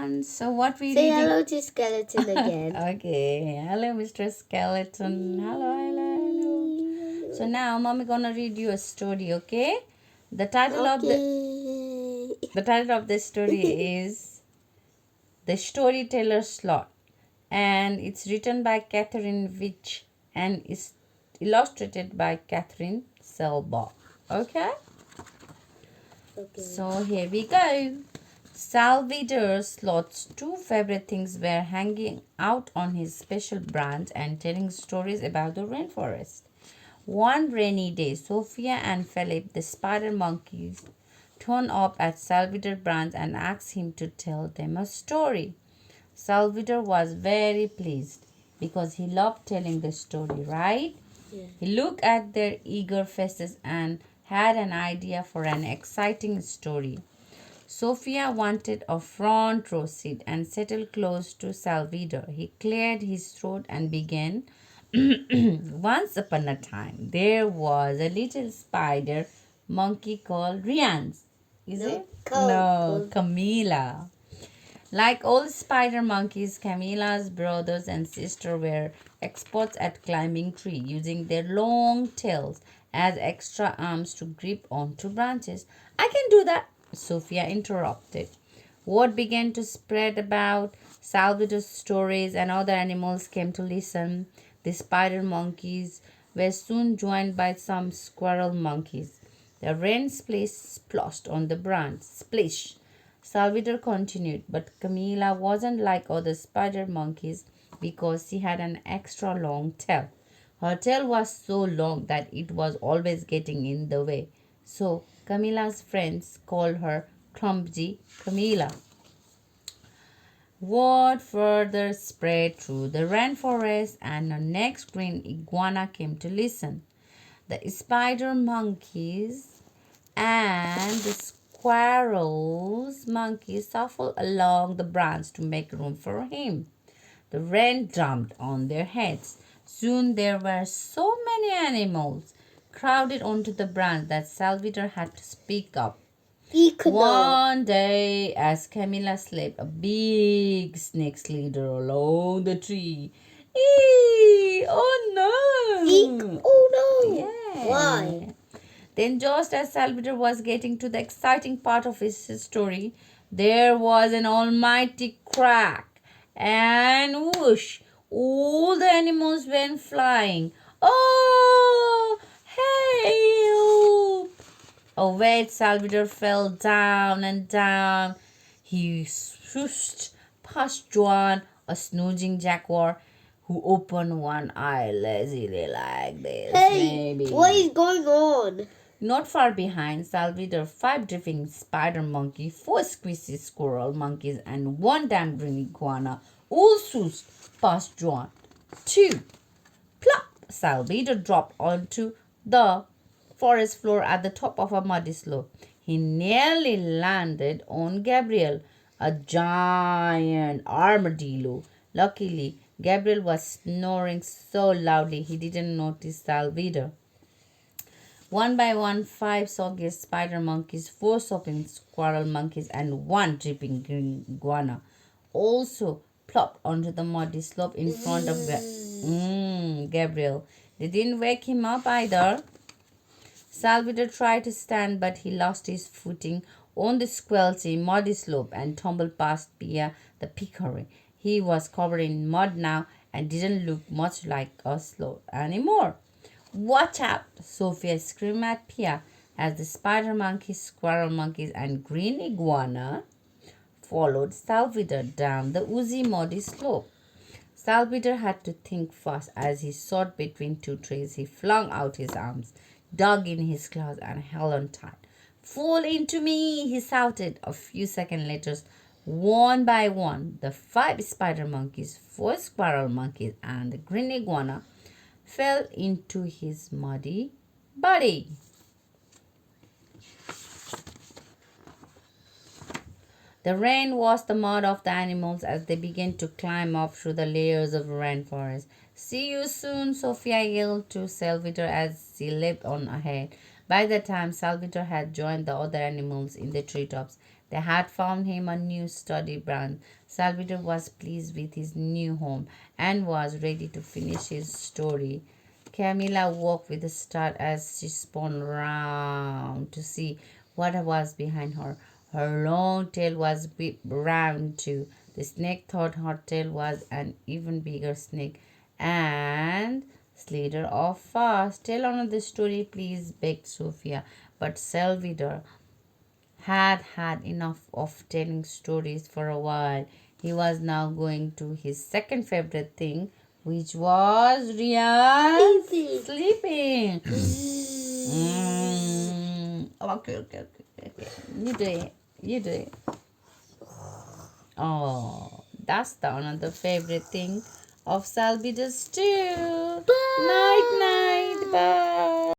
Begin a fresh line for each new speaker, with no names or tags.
everyone. So what we
Say
reading?
hello to Skeleton again.
Okay. Hello, Mr. Skeleton. Hello. So now, mommy gonna read you a story. Okay. The title of the story is The Storyteller Sloth, and it's written by Kathryn Veitch and is illustrated by Kathryn Selbert. Okay. So here we go. Salvador Sloth's two favorite things were hanging out on his special branch and telling stories about the rainforest. One rainy day, Sophia and Philip, the spider monkeys, turned up at Salvador's branch and asked him to tell them a story. Salvador was very pleased because he loved telling the story, right?
Yeah.
He looked at their eager faces and had an idea for an exciting story. Sophia wanted a front row seat and settled close to Salvador. He cleared his throat and began. Once upon a time, there was a little spider monkey called Rians. Is it? No, Camila. Like all spider monkeys, Camilla's brothers and sister were experts at climbing trees, using their long tails as extra arms to grip onto branches. I can do that, Sophia interrupted. Word began to spread about Salvador's stories, and other animals came to listen. The spider monkeys were soon joined by some squirrel monkeys. The rain splashed on the branch. Splish! Salvador continued, but Camila wasn't like other spider monkeys because she had an extra long tail. Her tail was so long that it was always getting in the way. So Camila's friends called her Clumsy Camila. Word further spread through the rainforest, and the next green iguana came to listen. The spider monkeys and the squirrel's monkeys shuffled along the branch to make room for him. The rain dumped on their heads. Soon there were so many animals crowded onto the branch that Salvador had to speak up. One day, as Camilla slept, a big snake slithered along the tree. Eee! Oh no!
Oh no!
Yeah.
Why?
Then, just as Salvador was getting to the exciting part of his story, there was an almighty crack, and whoosh, all the animals went flying. Oh, help! Oh, wait, Salvador fell down and down. He swooshed past Joan, a snoozing jaguar, who opened one eye lazily like this.
Hey,
maybe.
what is going on?
Not far behind, Salvador, 5 dripping spider monkey, 4 squishy squirrel monkeys, and 1 damn green iguana all swooshed past Joan. 2. Plop! Salvador dropped onto the forest floor at the top of a muddy slope. He nearly landed on Gabriel, a giant armadillo. Luckily, Gabriel was snoring so loudly he didn't notice Salvador. One by one, 5 soggy spider monkeys, 4 sopping squirrel monkeys, and 1 dripping green iguana also plopped onto the muddy slope in front of Gabriel. They didn't wake him up either. Salvador tried to stand, but he lost his footing on the squelchy, muddy slope and tumbled past Pia the peacock. He was covered in mud now and didn't look much like a sloth anymore. Watch out! Sophia screamed at Pia as the spider monkeys, squirrel monkeys, and green iguana followed Salvador down the oozy, muddy slope. Salvador had to think fast as he sought between 2 trees. He flung out his arms, dug in his claws, and held on tight. Fall into me, he shouted. A few seconds later, one by one, the 5 spider monkeys, 4 squirrel monkeys, and the green iguana fell into his muddy body. The rain washed the mud off the animals as they began to climb up through the layers of the rainforest. See you soon, Sophia yelled to Salvador as she leapt on ahead. By the time Salvador had joined the other animals in the treetops, They had found him a new study branch. Salvador was pleased with his new home and was ready to finish his story. Camilla woke with a start as she spun round to see what was behind her. Her long tail was round too. The snake thought her tail was an even bigger snake and slid her off fast. Tell another story, please, begged Sophia. But Salvador had had enough of telling stories for a while. He was now going to his second favorite thing, which was real sleeping. Okay. You do it. You do it. Oh, that's the another favorite thing of Salvador's too. Night, night, bye.